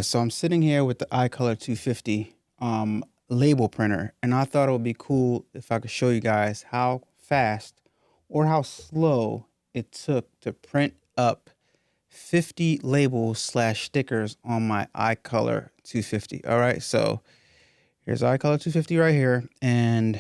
So I'm sitting here with the iColor 250 Lable printer, and I thought it would be cool if I could show you guys how fast or how slow it took to print up 50 labels slash stickers on my iColor 250. All right, so here's iColor 250 right here, and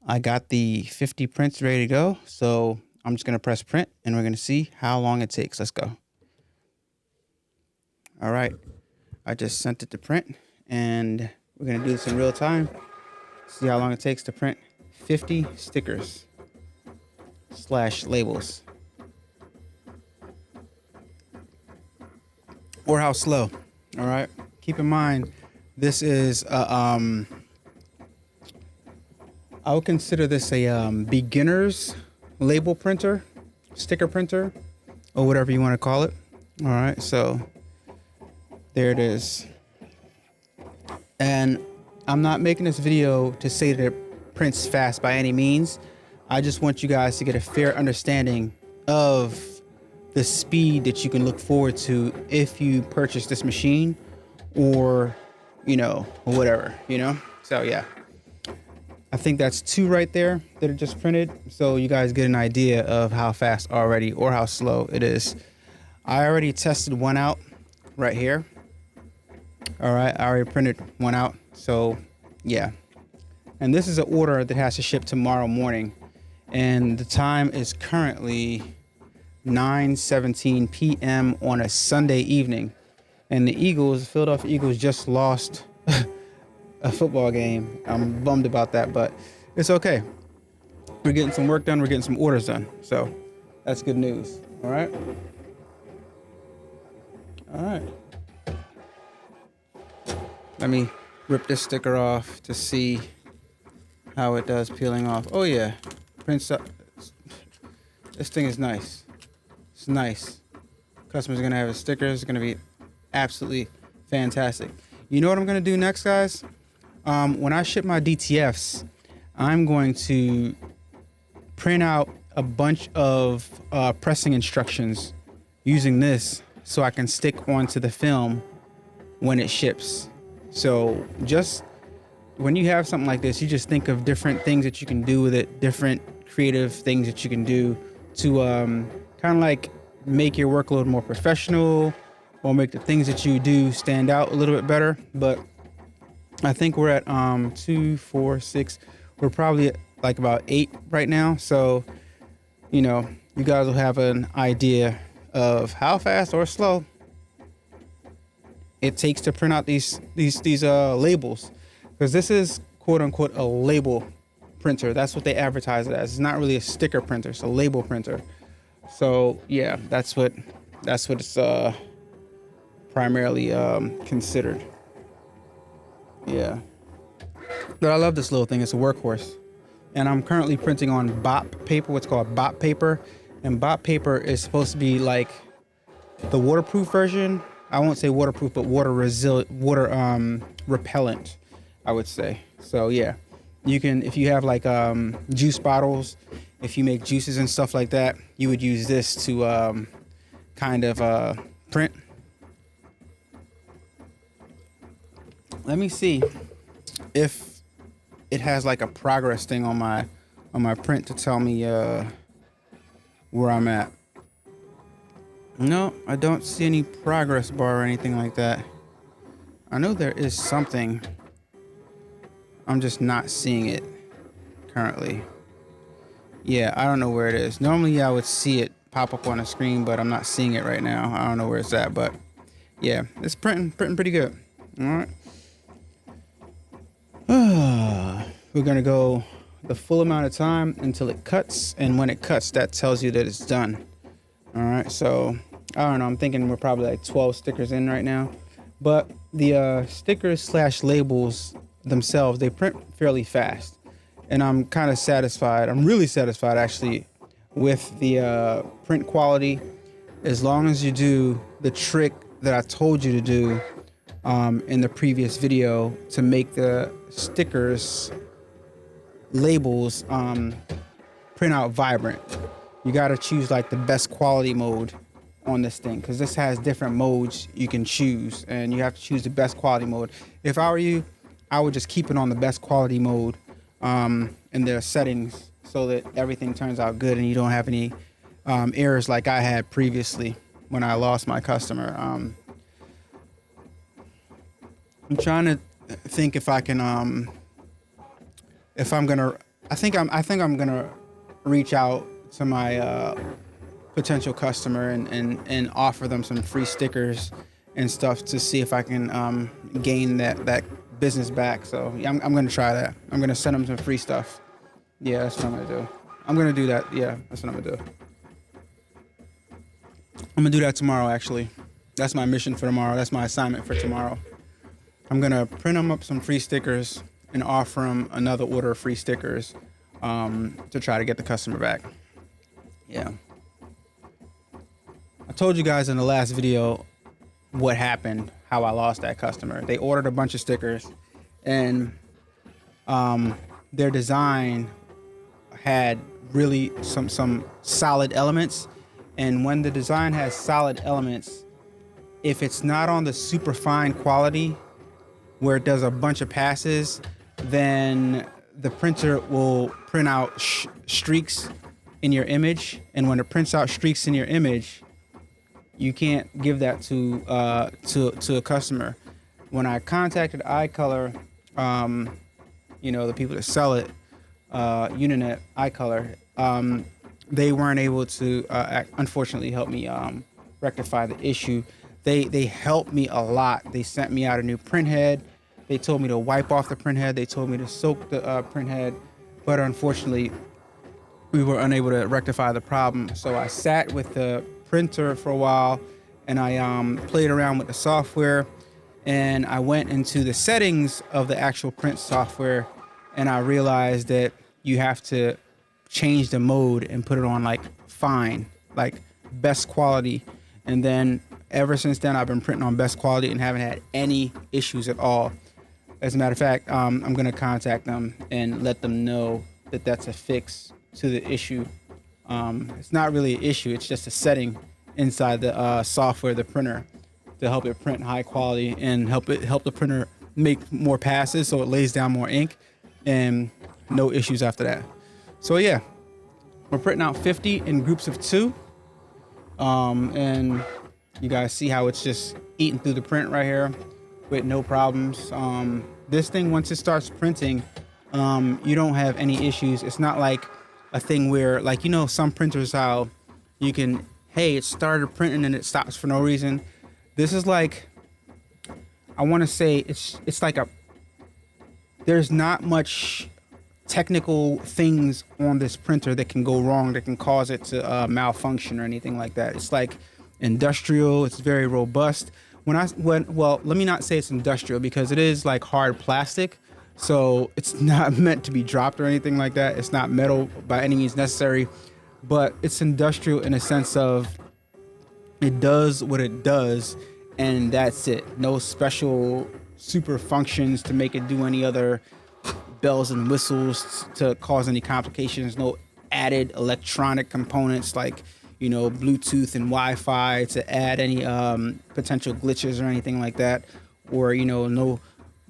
I got the 50 prints ready to go. So I'm just gonna press print, and we're gonna see how long it takes. Let's go. All right, I just sent it to print, and we're gonna do this in real time. See how long it takes to print 50 stickers slash labels. Or how slow. All right, keep in mind, this is I would consider this a beginner's label printer, sticker printer, or whatever you want to call it. All right, so there it is. And I'm not making this video to say that it prints fast by any means. I just want you guys to get a fair understanding of the speed that you can look forward to if you purchase this machine, or, you know, whatever, you know? So yeah, I think that's 2 right there that are just printed. So you guys get an idea of how fast already or how slow it is. I already tested one out right here. All right, I already printed one out. So yeah, and this is an order that has to ship tomorrow morning, and the time is currently 9:17 p.m. on a Sunday evening, and the Philadelphia Eagles just lost a football game. I'm bummed about that, but it's okay. We're getting some work done. We're getting some orders done. So that's good news. All right. All right. Let me rip this sticker off to see how it does peeling off. Oh yeah, prints up. This thing is nice. It's nice. Customers are gonna have a sticker. It's gonna be absolutely fantastic. You know what I'm gonna do next, guys? When I ship my DTFs, I'm going to print out a bunch of pressing instructions using this so I can stick onto the film when it ships. So just when you have something like this, you just think of different things that you can do with it, different creative things that you can do to kind of like make your work a little more professional, or make the things that you do stand out a little bit better. But I think we're at 2, 4, 6. We're probably at like about 8 right now. So, you know, you guys will have an idea of how fast or slow it takes to print out these labels, because this is quote unquote a label printer. That's what they advertise it as. It's not really a sticker printer. It's a label printer. So yeah, that's what it's primarily considered. Yeah, but I love this little thing. It's a workhorse, and I'm currently printing on BOP paper, what's called BOP paper, and BOP paper is supposed to be like the waterproof version. I won't say waterproof, but water repellent, I would say. So yeah, you can, if you have like juice bottles, if you make juices and stuff like that, you would use this to kind of print. Let me see if it has like a progress thing on my print to tell me where I'm at. No, I don't see any progress bar or anything like that. I know there is something. I'm just not seeing it currently. Yeah, I don't know where it is. Normally I would see it pop up on the screen, but I'm not seeing it right now. I don't know where it's at, but yeah, it's printing pretty good. All right. We're gonna go the full amount of time until it cuts, and when it cuts, that tells you that it's done. All right, so I don't know, I'm thinking we're probably like 12 stickers in right now, but the stickers slash labels themselves, they print fairly fast, and I'm kind of satisfied. I'm really satisfied actually with the print quality, as long as you do the trick that I told you to do in the previous video to make the stickers labels print out vibrant. You got to choose like the best quality mode on this thing, because this has different modes you can choose, and you have to choose the best quality mode. If I were you, I would just keep it on the best quality mode in their settings, so that everything turns out good and you don't have any errors like I had previously when I lost my customer. I'm trying to think if I can I think I'm gonna reach out to my potential customer and offer them some free stickers and stuff to see if I can gain that business back. So yeah, I'm gonna try that. I'm gonna send them some free stuff. Yeah, that's what I'm gonna do. I'm gonna do that. Yeah, that's what I'm gonna do. I'm gonna do that tomorrow, actually. That's my mission for tomorrow. That's my assignment for tomorrow. I'm gonna print them up some free stickers and offer them another order of free stickers to try to get the customer back. Yeah. I told you guys in the last video what happened, how I lost that customer. They ordered a bunch of stickers, and their design had really some solid elements. And when the design has solid elements, if it's not on the super fine quality where it does a bunch of passes, then the printer will print out streaks in your image. And when it prints out streaks in your image, you can't give that to a customer. When I contacted iColor, you know, the people that sell it, Uninet, iColor, they weren't able to unfortunately help me rectify the issue. They helped me a lot. They sent me out a new print head. They told me to wipe off the print head. They told me to soak the print head, but unfortunately we were unable to rectify the problem. So I sat with the printer for a while, and I played around with the software, and I went into the settings of the actual print software, and I realized that you have to change the mode and put it on like fine, like best quality. And then ever since then, I've been printing on best quality and haven't had any issues at all. As a matter of fact, I'm gonna contact them and let them know that that's a fix to the issue. It's not really an issue, it's just a setting inside the software, the printer, to help it print high quality and help the printer make more passes so it lays down more ink, and no issues after that. So yeah, we're printing out 50 in groups of 2, and you guys see how it's just eating through the print right here with no problems. This thing, once it starts printing, you don't have any issues. It's not like a thing where, like, you know, some printers, how you can, hey, it started printing and it stops for no reason. This is like, I want to say it's like there's not much technical things on this printer that can go wrong, that can cause it to malfunction or anything like that. It's like industrial. It's very robust. Well, let me not say it's industrial, because it is like hard plastic, so it's not meant to be dropped or anything like that. It's not metal by any means necessary, but it's industrial in a sense of it does what it does, and that's it. No special super functions to make it do any other bells and whistles to cause any complications. No added electronic components like, you know, Bluetooth and Wi-Fi to add any potential glitches or anything like that. Or, you know, no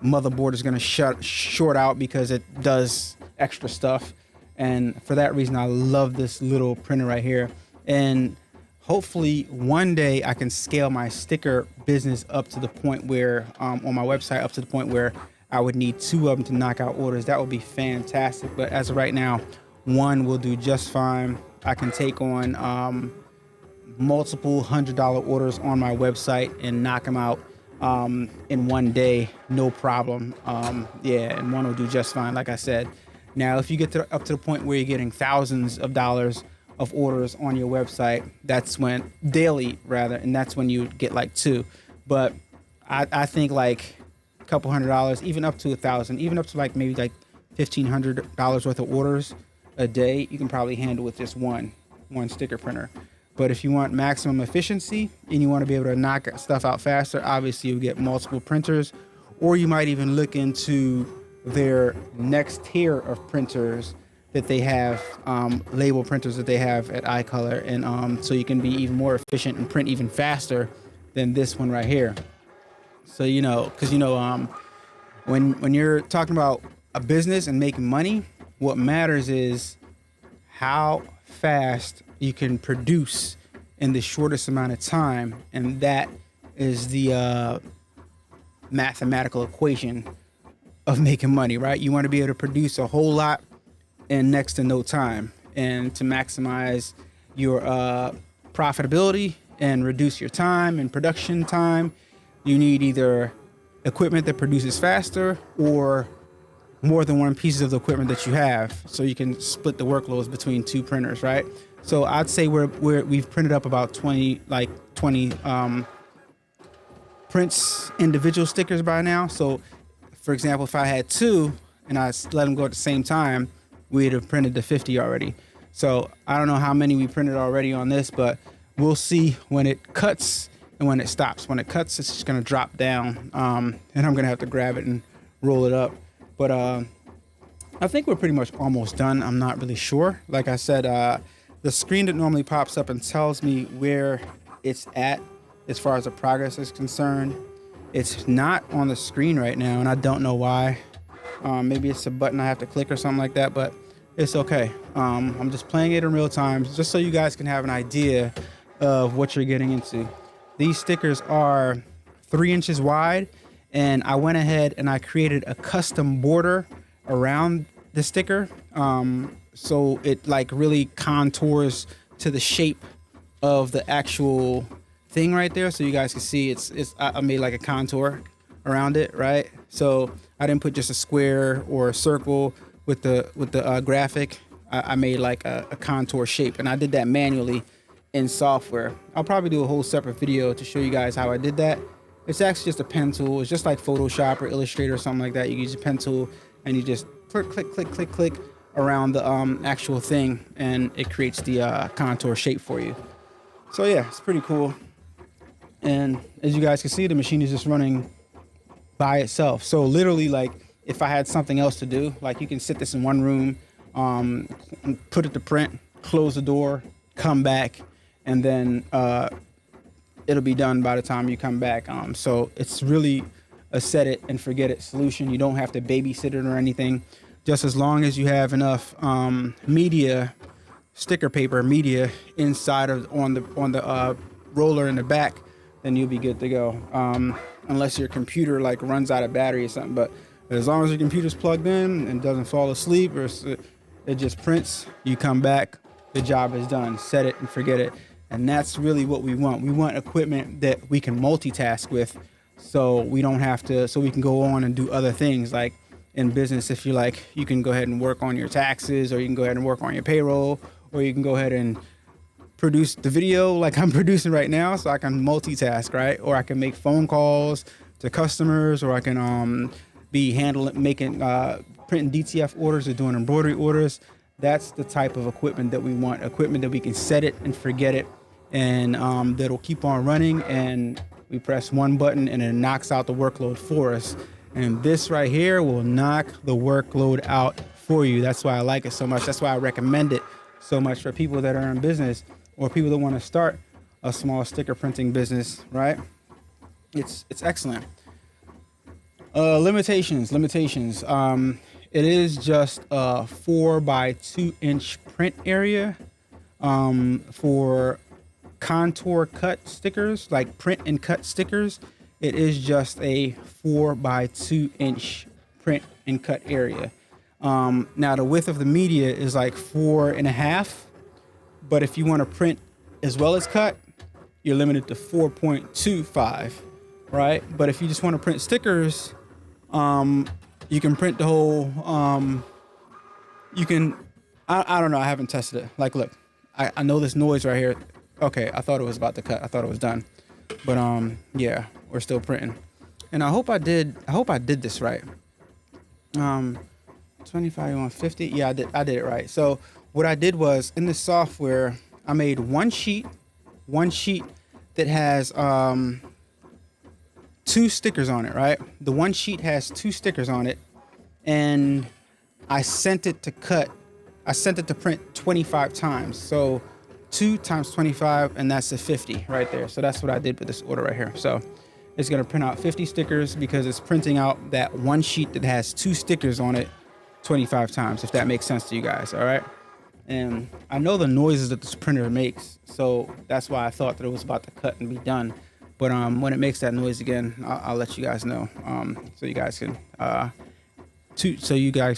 motherboard is going to short out because it does extra stuff. And for that reason, I love this little printer right here. And hopefully one day I can scale my sticker business up to the point where, on my website, up to the point where I would need 2 of them to knock out orders. That would be fantastic. But as of right now, 1 will do just fine. I can take on multiple $100 orders on my website and knock them out in one day, no problem. Yeah, and 1 will do just fine, like I said. Now, if you get up to the point where you're getting thousands of dollars of orders on your website, that's when, daily rather, and that's when you get like 2. But I think like a couple $100, even up to $1,000, even up to like maybe like $1,500 worth of orders a day, you can probably handle with just one sticker printer. But if you want maximum efficiency and you want to be able to knock stuff out faster, obviously you get multiple printers, or you might even look into their next tier of printers that they have, Lable printers that they have at iColor, and so you can be even more efficient and print even faster than this one right here. So because when you're talking about a business and making money, what matters is how fast you can produce in the shortest amount of time, and that is the mathematical equation of making money, right? You want to be able to produce a whole lot in next to no time, and to maximize your profitability and reduce your time and production time, you need either equipment that produces faster or more than one piece of the equipment that you have, so you can split the workloads between two printers, right? So I'd say we've printed up about 20 prints, individual stickers by now. So for example, if I had two and I let them go at the same time, we'd have printed the 50 already. So I don't know how many we printed already on this, but we'll see when it cuts and when it stops. When it cuts, it's just gonna drop down, and I'm gonna have to grab it and roll it up. But I think we're pretty much almost done. I'm not really sure. Like I said, the screen that normally pops up and tells me where it's at as far as the progress is concerned, it's not on the screen right now, and I don't know why. Maybe it's a button I have to click or something like that, but it's okay. I'm just playing it in real time just so you guys can have an idea of what you're getting into. These stickers are 3 inches wide, and I went ahead and I created a custom border around the sticker, so it like really contours to the shape of the actual thing right there, so you guys can see I made like a contour around it, right? So I didn't put just a square or a circle with the graphic. I made like a contour shape, and I did that manually in software. I'll probably do a whole separate video to show you guys how I did that. It's actually just a pen tool. It's just like Photoshop or Illustrator or something like that. You use a pen tool and you just click, click, click, click, click around the actual thing, and it creates the contour shape for you. So yeah, it's pretty cool. And as you guys can see, the machine is just running by itself. So literally, like if I had something else to do, like you can sit this in one room, put it to print, close the door, come back, and then it'll be done by the time you come back. So it's really a set it and forget it solution. You don't have to babysit it or anything. Just as long as you have enough media, sticker paper media inside of on the roller in the back, then you'll be good to go. Unless your computer like runs out of battery or something. But as long as your computer's plugged in and doesn't fall asleep, or it just prints, you come back, the job is done. Set it and forget it. And that's really what we want. We want equipment that we can multitask with, so we don't have to, so we can go on and do other things. Like in business, if you like, you can go ahead and work on your taxes, or you can go ahead and work on your payroll, or you can go ahead and produce the video like I'm producing right now, so I can multitask, right? Or I can make phone calls to customers, or I can be printing DTF orders or doing embroidery orders. That's the type of equipment that we want. Equipment that we can set it and forget it, and that'll keep on running, and we press one button and it knocks out the workload for us. And this right here will knock the workload out for you. That's why I like it so much. That's why I recommend it so much for people that are in business, or people that want to start a small sticker printing business, right? It's excellent. Limitations. It is just a 4x2 inch print area. For contour cut stickers, like print and cut stickers, it is just a 4x2 inch print and cut area. Now the width of the media is like 4.5, but if you want to print as well as cut, you're limited to 4.25, right? But if you just want to print stickers, you can print the whole, I don't know, I haven't tested it. Like, look, I know this noise right here. Okay, I thought it was about to cut. I thought it was done. But yeah, we're still printing. And I hope I did this right. 25 on 50. Yeah, I did it right. So what I did was, in the software, I made one sheet that has 2 stickers on it, right? The one sheet has 2 stickers on it, and I sent it to cut I sent it to print 25 times. So 2 times 25, and that's a 50 right there. So that's what I did with this order right here. So it's gonna print out 50 stickers because it's printing out that one sheet that has 2 stickers on it 25 times, if that makes sense to you guys, all right? And I know the noises that this printer makes, so that's why I thought that it was about to cut and be done. But when it makes that noise again, I'll let you guys know, so you guys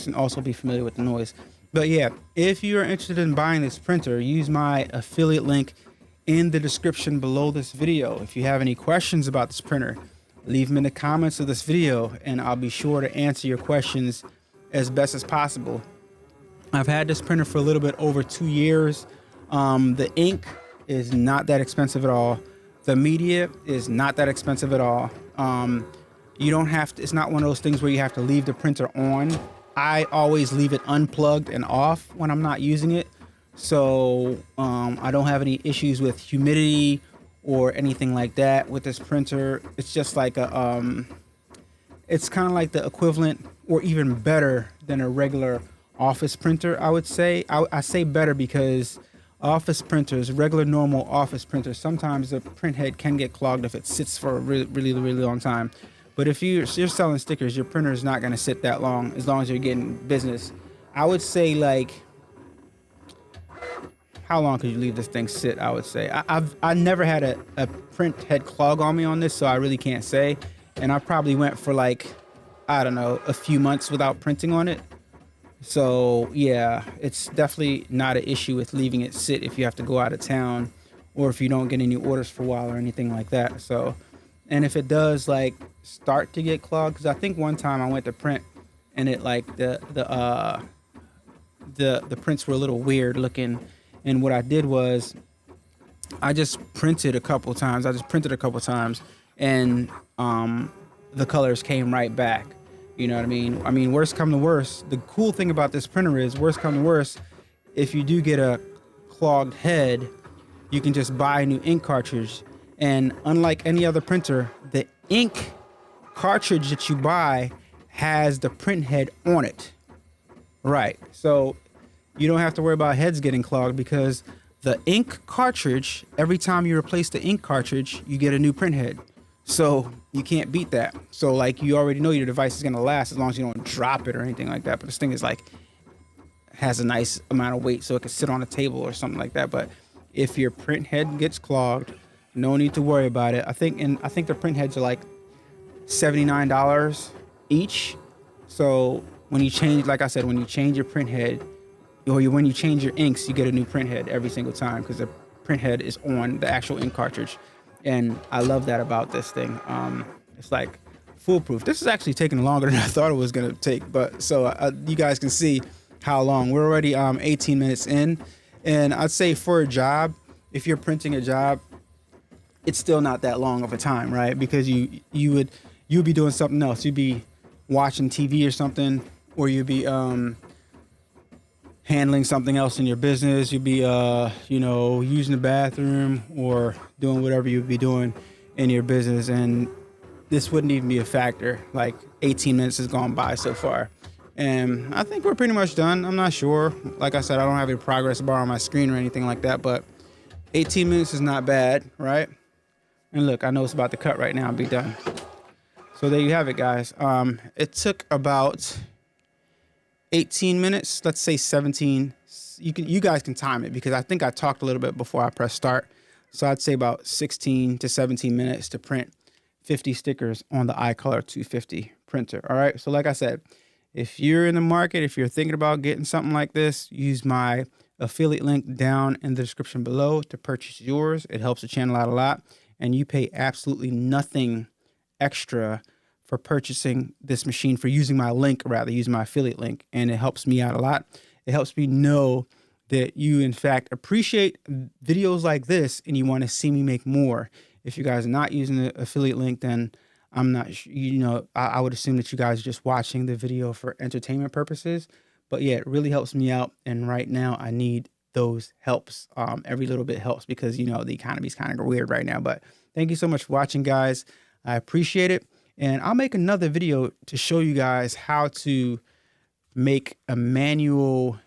can also be familiar with the noise. But yeah, if you're interested in buying this printer, use my affiliate link in the description below this video. If you have any questions about this printer, leave them in the comments of this video, and I'll be sure to answer your questions as best as possible. I've had this printer for a little bit over 2 years. The ink is not that expensive at all. The media is not that expensive at all. You don't have to, it's not one of those things where you have to leave the printer on. I always leave it unplugged and off when I'm not using it. So I don't have any issues with humidity or anything like that with this printer. It's just like it's kind of like the equivalent or even better than a regular office printer, I would say. I say better because office printers, regular normal office printers, sometimes the print head can get clogged if it sits for a really long time. But if you're selling stickers, your printer is not going to sit that long as you're getting business. I would say, like, how long could you leave this thing sit? I would say I never had a print head clog on me on this, so I really can't say. And I probably went for, like, I don't know, a few months without printing on it. So yeah, it's definitely not an issue with leaving it sit if you have to go out of town or if you don't get any orders for a while or anything like that. So, and if it does like start to get clogged, because I think one time I went to print and it like the prints were a little weird looking, and what I did was I just printed a couple times. And the colors came right back. You know what I mean? I mean, worst come to worst, the cool thing about this printer is, worst come to worst, if you do get a clogged head, you can just buy a new ink cartridge. And unlike any other printer, the ink cartridge that you buy has the print head on it. Right. So you don't have to worry about heads getting clogged, because the ink cartridge, every time you replace the ink cartridge, you get a new print head. So you can't beat that. So like, you already know your device is going to last as long as you don't drop it or anything like that. But this thing is like, has a nice amount of weight, so it can sit on a table or something like that. But if your print head gets clogged, no need to worry about it. I think the print heads are like $79 each. So when you change, like I said, when you change your print head, or when you change your inks, you get a new print head every single time, because the print head is on the actual ink cartridge. And I love that about this thing. It's like foolproof. This is actually taking longer than I thought it was gonna take, but so you guys can see how long. We're already 18 minutes in, and I'd say for a job, if you're printing a job, it's still not that long of a time, right? Because you'd be doing something else. You'd be watching TV or something, or you'd be handling something else in your business. You'd be using the bathroom or doing whatever you'd be doing in your business, and this wouldn't even be a factor. Like 18 minutes has gone by so far, and I think we're pretty much done. I'm not sure. Like I said, I don't have any progress bar on my screen or anything like that, but 18 minutes is not bad, right? And look, I know it's about to cut right now and be done. So there you have it, guys. It took about 18 minutes, let's say 17. You guys can time it, because I think I talked a little bit before I pressed start. So I'd say about 16 to 17 minutes to print 50 stickers on the iColor 250 printer. All right. So like I said, if you're in the market, if you're thinking about getting something like this, use my affiliate link down in the description below to purchase yours. It helps the channel out a lot, and you pay absolutely nothing extra for purchasing this machine, for using my link, rather using my affiliate link. And it helps me out a lot. It helps me know that you in fact appreciate videos like this and you want to see me make more. If you guys are not using the affiliate link, then I'm not, I would assume that you guys are just watching the video for entertainment purposes. But yeah, it really helps me out. And right now I need those helps. Every little bit helps, because, the economy is kind of weird right now. But thank you so much for watching, guys. I appreciate it. And I'll make another video to show you guys how to make a manual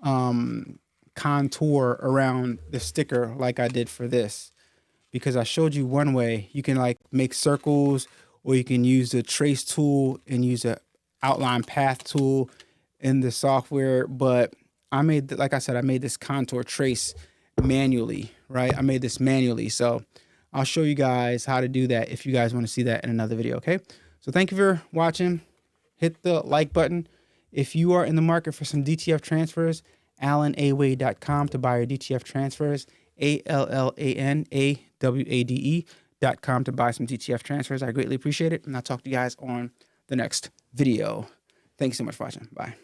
contour around the sticker like I did for this, because I showed you one way you can like make circles, or you can use the trace tool and use a outline path tool in the software. But I made, like I said, I made this contour trace manually, right? I made this manually. So I'll show you guys how to do that if you guys want to see that in another video. Okay. So thank you for watching. Hit the like button. If you are in the market for some DTF transfers, AlanAwade.com to buy your DTF transfers, ALLANAWADE.com to buy some DTF transfers. I greatly appreciate it. And I'll talk to you guys on the next video. Thanks so much for watching. Bye.